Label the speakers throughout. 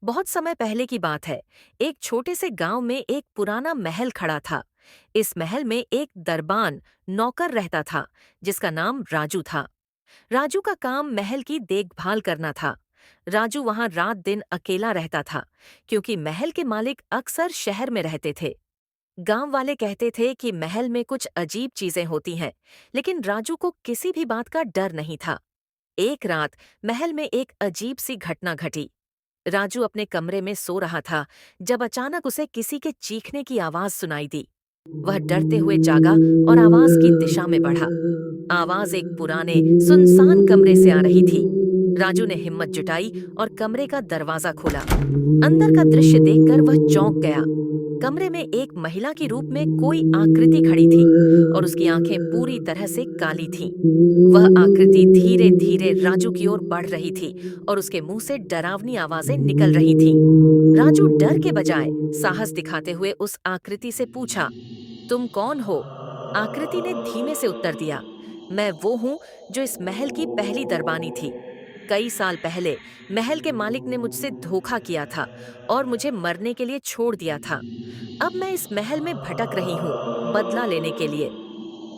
Speaker 1: बहुत समय पहले की बात है। एक छोटे से गांव में एक पुराना महल खड़ा था। इस महल में एक दरबान नौकर रहता था, जिसका नाम राजू था। राजू का काम महल की देखभाल करना था। राजू वहां रात दिन अकेला रहता था, क्योंकि महल के मालिक अक्सर शहर में रहते थे। गांव वाले कहते थे कि महल में कुछ अजीब चीजें होती हैं, लेकिन राजू को किसी भी बात का डर नहीं था। एक रात महल में एक अजीब सी घटना घटी। राजू अपने कमरे में सो रहा था जब अचानक उसे किसी के चीखने की आवाज सुनाई दी। वह डरते हुए जागा और आवाज की दिशा में बढ़ा। आवाज एक पुराने सुनसान कमरे से आ रही थी। राजू ने हिम्मत जुटाई और कमरे का दरवाजा खोला। अंदर का दृश्य देखकर वह चौंक गया। कमरे में एक महिला के रूप में कोई आकृति खड़ी थी और उसकी आंखें पूरी तरह से काली थीं। वह आकृति धीरे धीरे राजू की ओर बढ़ रही थी और उसके मुंह से डरावनी आवाजें निकल रही थीं। राजू डर के बजाय साहस दिखाते हुए उस आकृति से पूछा, तुम कौन हो? आकृति ने धीमे से उत्तर दिया, मैं वो हूँ जो इस महल की पहली दरबानी थी। कई साल पहले महल के मालिक ने मुझसे धोखा किया था और मुझे मरने के लिए छोड़ दिया था। अब मैं इस महल में भटक रही हूँ, बदला लेने के लिए।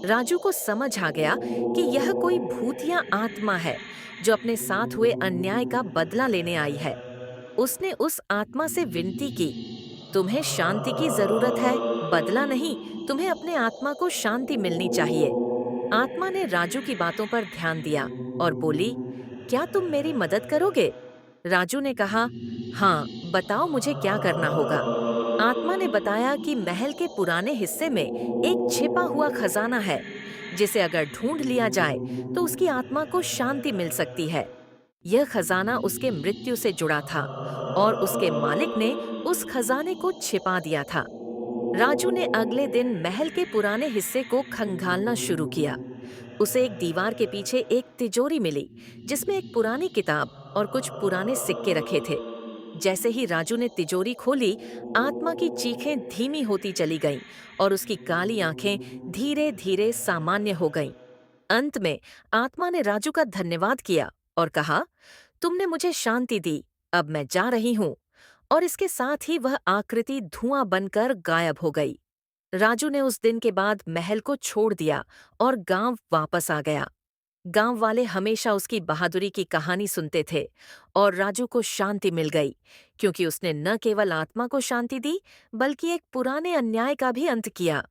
Speaker 1: राजू को समझ आ गया कि यह कोई भूतिया आत्मा है जो अपने साथ हुए अन्याय का बदला लेने आई है। उसने उस आत्मा से विनती की, तुम्हें शांति की जरूरत है, बदला नहीं। तुम्हें अपने आत्मा को शांति मिलनी चाहिए। आत्मा ने राजू की बातों पर ध्यान दिया और बोली, क्या तुम मेरी मदद करोगे? राजू ने कहा, हाँ, बताओ मुझे क्या करना होगा। आत्मा ने बताया कि महल के पुराने हिस्से में एक छिपा हुआ खजाना है, जिसे अगर ढूंढ लिया जाए तो उसकी आत्मा को शांति मिल सकती है। यह खजाना उसके मृत्यु से जुड़ा था और उसके मालिक ने उस खजाने को छिपा दिया था। राजू ने अगले दिन महल के पुराने हिस्से को खंगालना शुरू किया। उसे एक दीवार के पीछे एक तिजोरी मिली, जिसमें एक पुरानी किताब और कुछ पुराने सिक्के रखे थे। जैसे ही राजू ने तिजोरी खोली, आत्मा की चीखें धीमी होती चली गईं और उसकी काली आंखें धीरे धीरे सामान्य हो गईं। अंत में आत्मा ने राजू का धन्यवाद किया और कहा, तुमने मुझे शांति दी, अब मैं जा रही हूँ। और इसके साथ ही वह आकृति धुआं बनकर गायब हो गई। राजू ने उस दिन के बाद महल को छोड़ दिया और गांव वापस आ गया। गांव वाले हमेशा उसकी बहादुरी की कहानी सुनते थे और राजू को शांति मिल गई, क्योंकि उसने न केवल आत्मा को शांति दी, बल्कि एक पुराने अन्याय का भी अंत किया।